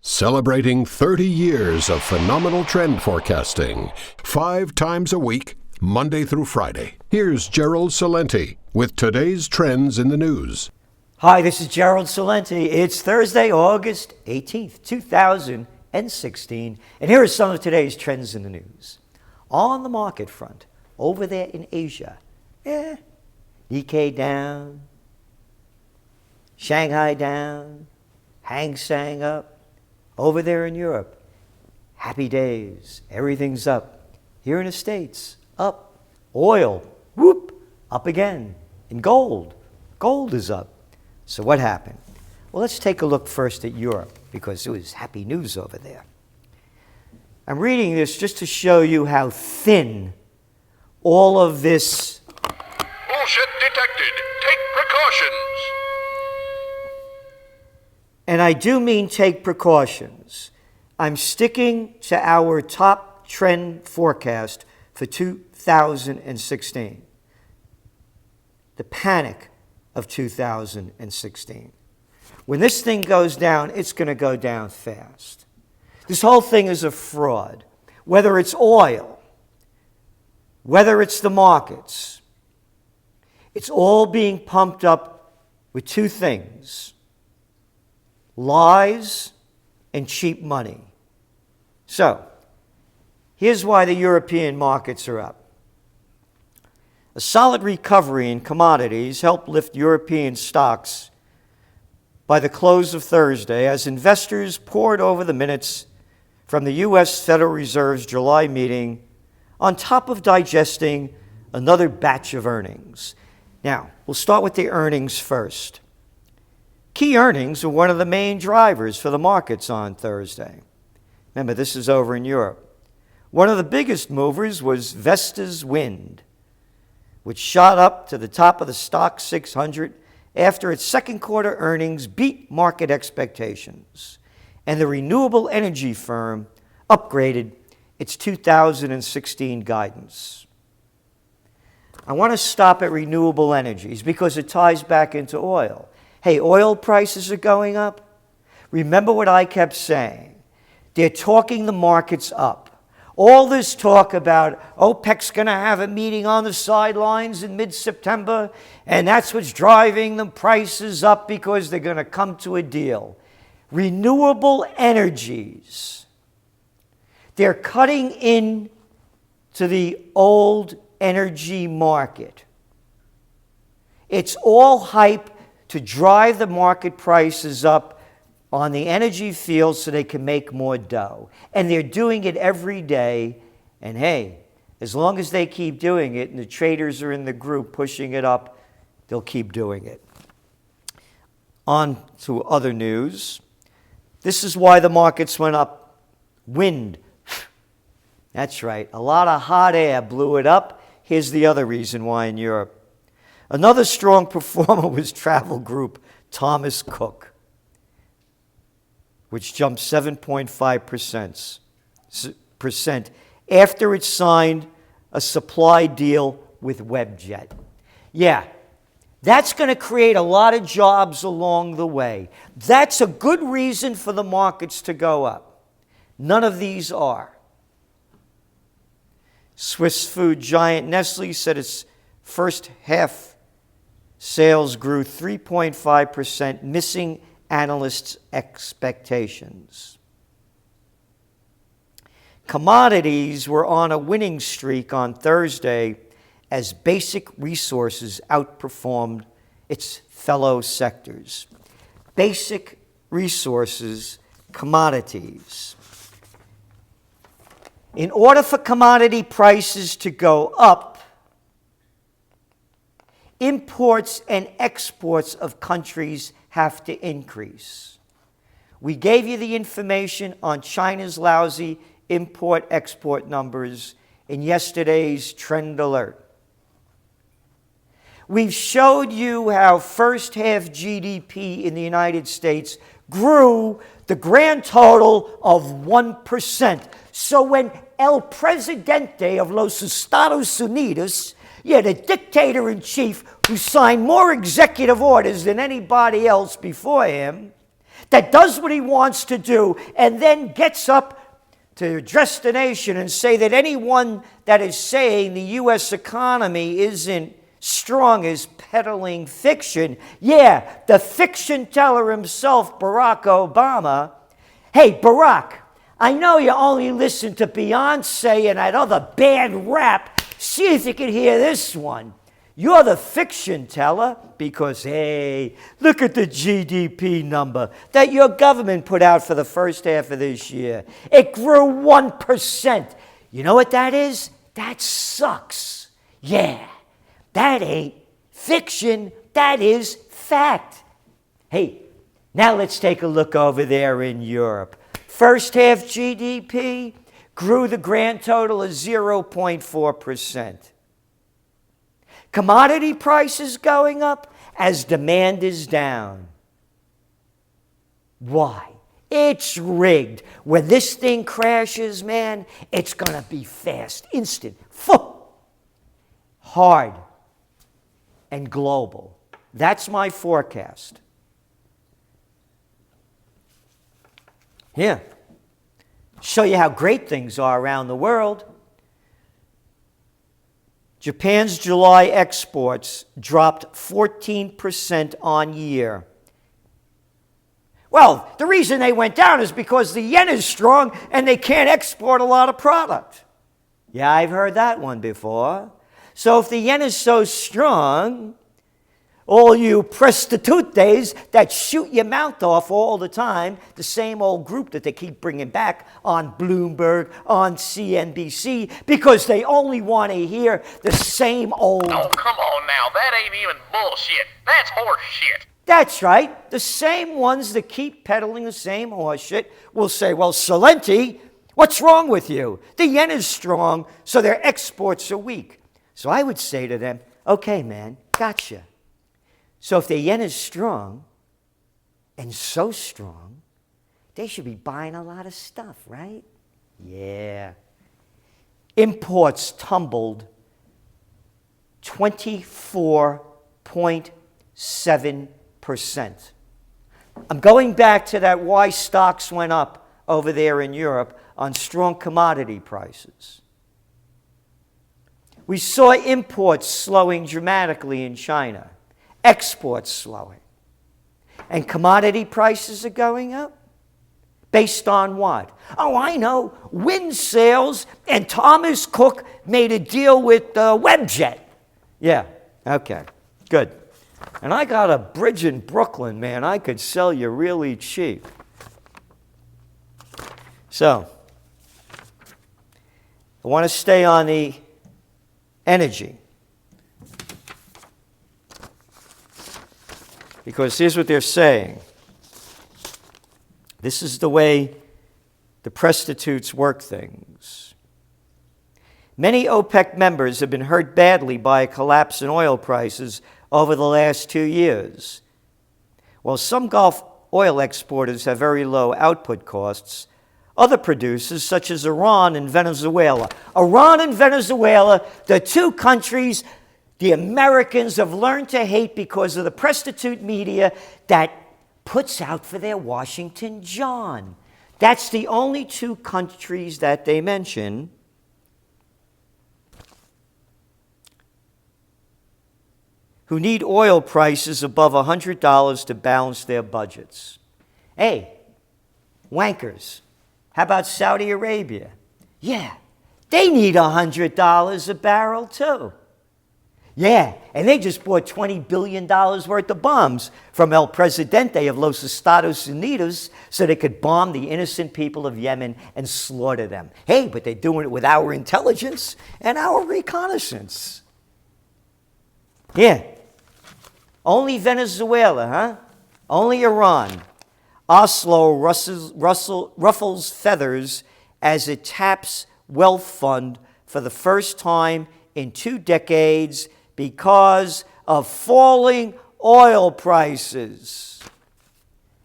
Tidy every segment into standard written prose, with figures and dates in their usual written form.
Celebrating 30 years of phenomenal trend forecasting, 5 times a week, Monday through Friday. Here's Gerald Celente with today's trends in the news. Hi, this is Gerald Celente. It's Thursday, August 18th, 2016, and here are some of today's trends in the news. On the market front, over there in Asia, Nikkei down, Shanghai down, Hang Seng up. Over there in Europe, happy days, everything's up. Here in the States, up. Oil, whoop, up again. And gold is up. So what happened? Well, let's take a look first at Europe, because it was happy news over there. I'm reading this just to show you how thin all of this bullshit detected. Take precautions. And I do mean take precautions. I'm sticking to our top trend forecast for 2016. The panic of 2016. When this thing goes down, it's going to go down fast. This whole thing is a fraud. Whether it's oil, whether it's the markets, it's all being pumped up with two things: lies and cheap money. So, here's why the European markets are up. A solid recovery in commodities helped lift European stocks by the close of Thursday as investors pored over the minutes from the U.S. Federal Reserve's July meeting on top of digesting another batch of earnings. Now, we'll start with the earnings first. Key earnings are one of the main drivers for the markets on Thursday. Remember, this is over in Europe. One of the biggest movers was Vestas Wind, which shot up to the top of the stock 600 after its second quarter earnings beat market expectations, and the renewable energy firm upgraded its 2016 guidance. I want to stop at renewable energies because it ties back into oil. Hey, oil prices are going up. Remember what I kept saying. They're talking the markets up. All this talk about OPEC's going to have a meeting on the sidelines in mid-September, and that's what's driving the prices up because they're going to come to a deal. Renewable energies. They're cutting in to the old energy market. It's all hype to drive the market prices up on the energy field so they can make more dough. And they're doing it every day. And hey, as long as they keep doing it and the traders are in the group pushing it up, they'll keep doing it. On to other news. This is why the markets went up. Wind. That's right. A lot of hot air blew it up. Here's the other reason why in Europe. Another strong performer was travel group Thomas Cook, which jumped 7.5% after it signed a supply deal with WebJet. Yeah, that's going to create a lot of jobs along the way. That's a good reason for the markets to go up. None of these are. Swiss food giant Nestle said its first half sales grew 3.5%, missing analysts' expectations. Commodities were on a winning streak on Thursday as basic resources outperformed its fellow sectors. Basic resources, commodities. In order for commodity prices to go up, imports and exports of countries have to increase. We gave you the information on China's lousy import-export numbers in yesterday's Trend Alert. We've showed you how first half GDP in the United States grew the grand total of 1%. So when El Presidente of los Estados Unidos, the dictator-in-chief who signed more executive orders than anybody else before him, that does what he wants to do and then gets up to address the nation and say that anyone that is saying the U.S. economy isn't strong is peddling fiction. Yeah, the fiction teller himself, Barack Obama. Hey, Barack, I know you only listen to Beyonce and that other bad rap. See if you can hear this one. You're the fiction teller because, hey, look at the GDP number that your government put out for the first half of this year. It grew 1%. You know what that is? That sucks. Yeah, that ain't fiction. That is fact. Hey, now let's take a look over there in Europe. First half GDP grew the grand total of 0.4%. Commodity prices going up as demand is down. Why? It's rigged. When this thing crashes, man, it's going to be fast, instant, full, hard, and global. That's my forecast. Here, show you how great things are around the world. Japan's July exports dropped 14% on year. Well, the reason they went down is because the yen is strong and they can't export a lot of product. Yeah, I've heard that one before. So if the yen is so strong, all you prostitutes that shoot your mouth off all the time, the same old group that they keep bringing back on Bloomberg, on CNBC, because they only want to hear the same old... Oh, come on now. That ain't even bullshit. That's horse shit. That's right. The same ones that keep peddling the same horse shit will say, well, Celente, what's wrong with you? The yen is strong, so their exports are weak. So I would say to them, okay, man, gotcha. So if the yen is strong, and so strong, they should be buying a lot of stuff, right? Yeah. Imports tumbled 24.7%. I'm going back to that why stocks went up over there in Europe on strong commodity prices. We saw imports slowing dramatically in China. Exports slowing. And commodity prices are going up? Based on what? Oh, I know. Wind sales, and Thomas Cook made a deal with Webjet. Yeah, okay, good. And I got a bridge in Brooklyn, man. I could sell you really cheap. So, I want to stay on the energy. Because here's what they're saying. This is the way the prostitutes work things. Many OPEC members have been hurt badly by a collapse in oil prices over the last 2 years. While some Gulf oil exporters have very low output costs, other producers, such as Iran and Venezuela, the two countries the Americans have learned to hate because of the prostitute media that puts out for their Washington John. That's the only two countries that they mention. Who need oil prices above $100 to balance their budgets. Hey, wankers, how about Saudi Arabia? Yeah, they need $100 a barrel too. Yeah, and they just bought $20 billion worth of bombs from El Presidente of Los Estados Unidos so they could bomb the innocent people of Yemen and slaughter them. Hey, but they're doing it with our intelligence and our reconnaissance. Yeah, only Venezuela, huh? Only Iran. Oslo ruffles feathers as it taps wealth fund for the first time in 2 decades because of falling oil prices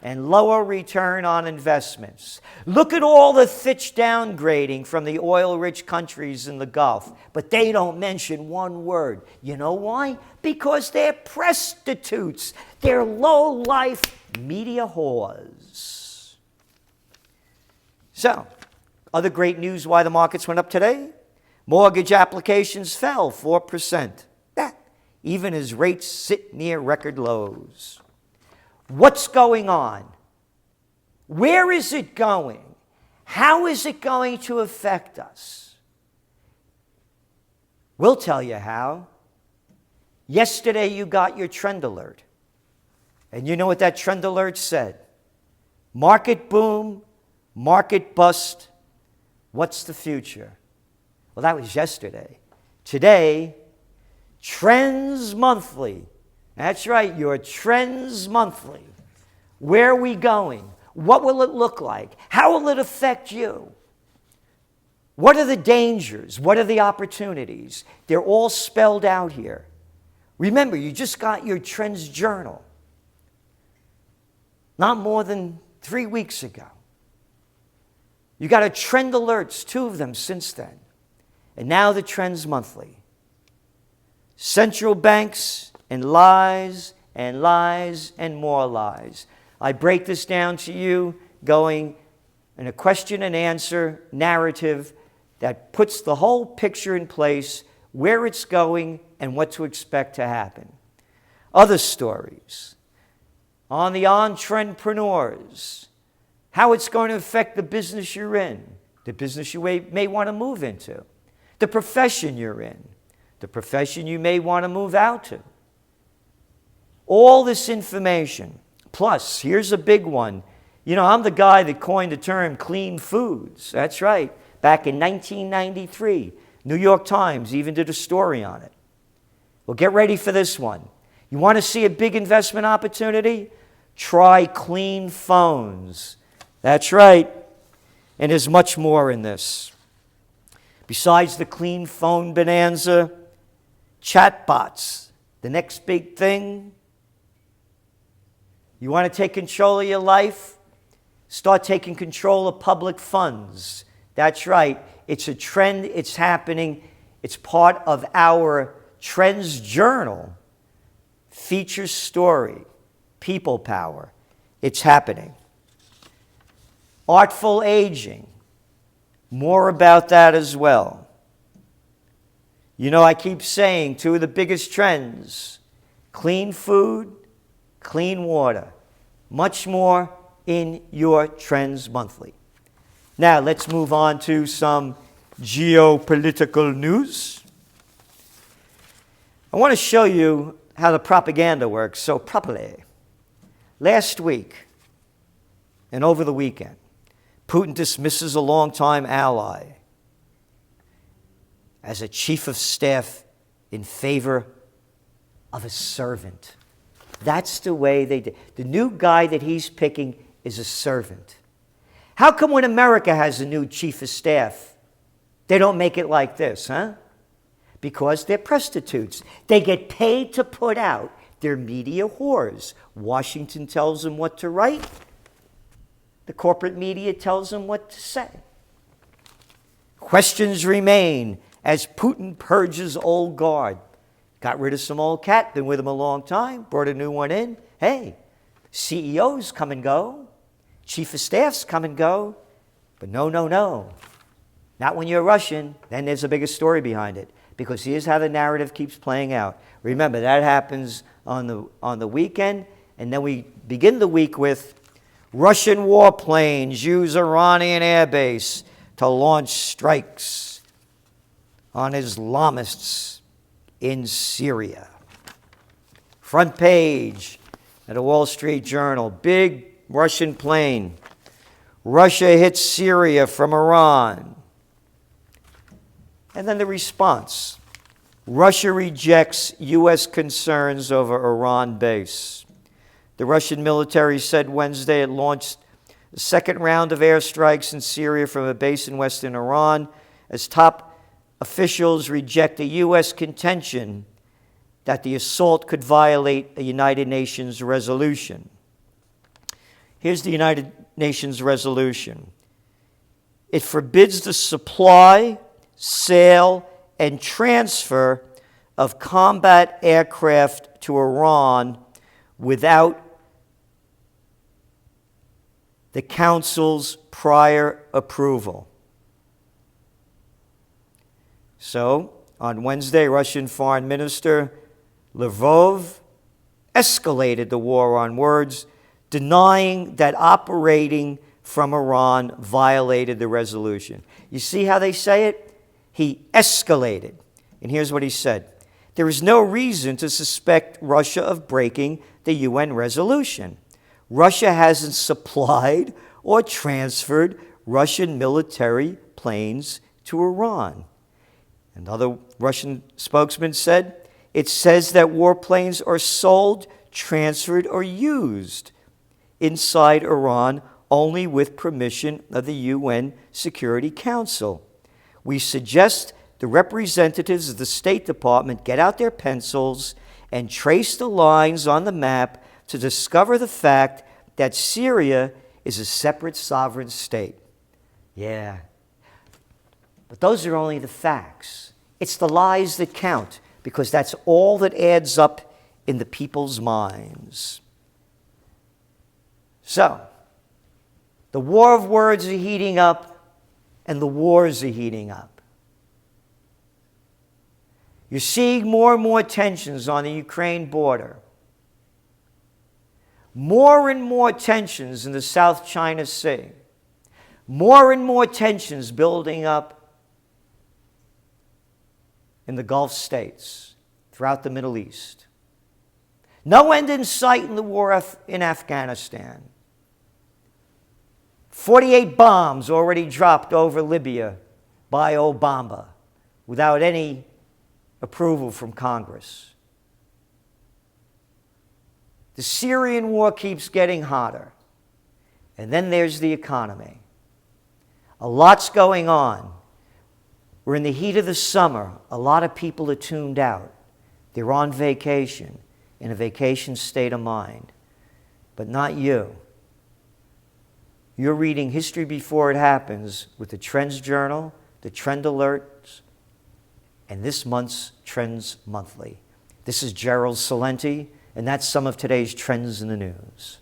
and lower return on investments. Look at all the Fitch downgrading from the oil-rich countries in the Gulf, but they don't mention one word. You know why? Because they're prostitutes. They're low-life media whores. So, other great news why the markets went up today. Mortgage applications fell 4%. Even as rates sit near record lows. What's going on? Where is it going? How is it going to affect us? We'll tell you how. Yesterday you got your trend alert. And you know what that trend alert said? Market boom, market bust. What's the future? Well, that was yesterday. Today, Trends Monthly. That's right, your Trends Monthly. Where are we going? What will it look like? How will it affect you? What are the dangers? What are the opportunities? They're all spelled out here. Remember, you just got your TrendsJournal not more than 3 weeks ago. You got a Trend Alerts, 2 of them since then. And now the Trends Monthly. Central banks and lies and lies and more lies. I break this down to you going in a question and answer narrative that puts the whole picture in place, where it's going and what to expect to happen. Other stories on the entrepreneurs, how it's going to affect the business you're in, the business you may want to move into, the profession you're in, the profession you may want to move out to. All this information. Plus, here's a big one. You know, I'm the guy that coined the term clean foods. That's right. Back in 1993, New York Times even did a story on it. Well, get ready for this one. You want to see a big investment opportunity? Try clean phones. That's right. And there's much more in this. Besides the clean phone bonanza, chatbots, the next big thing. You want to take control of your life? Start taking control of public funds. That's right. It's a trend. It's happening. It's part of our TrendsJournal feature story, people power. It's happening. Artful aging. More about that as well. You know, I keep saying 2 of the biggest trends, clean food, clean water. Much more in your Trends Monthly. Now, let's move on to some geopolitical news. I want to show you how the propaganda works so properly. Last week and over the weekend, Putin dismisses a longtime ally as a chief of staff in favor of a servant. That's the way they did. The new guy that he's picking is a servant. How come when America has a new chief of staff, they don't make it like this, huh? Because they're prostitutes. They get paid to put out their media whores. Washington tells them what to write. The corporate media tells them what to say. Questions remain as Putin purges old guard. Got rid of some old cat, been with him a long time, brought a new one in. Hey, CEOs come and go. Chief of staffs come and go. But no. Not when you're Russian. Then there's a bigger story behind it. Because here's how the narrative keeps playing out. Remember, that happens on the weekend. And then we begin the week with Russian warplanes use Iranian airbase to launch strikes on Islamists in Syria. Front page at a Wall Street Journal. Big Russian plane. Russia hits Syria from Iran. And then the response. Russia rejects U.S. concerns over Iran base. The Russian military said Wednesday it launched the second round of airstrikes in Syria from a base in western Iran as top officials reject a U.S. contention that the assault could violate a United Nations resolution. Here's the United Nations resolution. It forbids the supply, sale, and transfer of combat aircraft to Iran without the Council's prior approval. So, on Wednesday, Russian Foreign Minister Lavrov escalated the war on words, denying that operating from Iran violated the resolution. You see how they say it? He escalated. And here's what he said. There is no reason to suspect Russia of breaking the UN resolution. Russia hasn't supplied or transferred Russian military planes to Iran. Another Russian spokesman said, it says that warplanes are sold, transferred, or used inside Iran only with permission of the UN Security Council. We suggest the representatives of the State Department get out their pencils and trace the lines on the map to discover the fact that Syria is a separate sovereign state. Yeah. But those are only the facts. It's the lies that count, because that's all that adds up in the people's minds. So, the war of words are heating up, and the wars are heating up. You're seeing more and more tensions on the Ukraine border. More and more tensions in the South China Sea. More and more tensions building up in the Gulf states, throughout the Middle East. No end in sight in the war in Afghanistan. 48 bombs already dropped over Libya by Obama without any approval from Congress. The Syrian war keeps getting hotter. And then there's the economy. A lot's going on. We're in the heat of the summer. A lot of people are tuned out. They're on vacation, in a vacation state of mind. But not you. You're reading history before it happens with the TrendsJournal, the Trend Alerts, and this month's Trends Monthly. This is Gerald Celente, and that's some of today's trends in the news.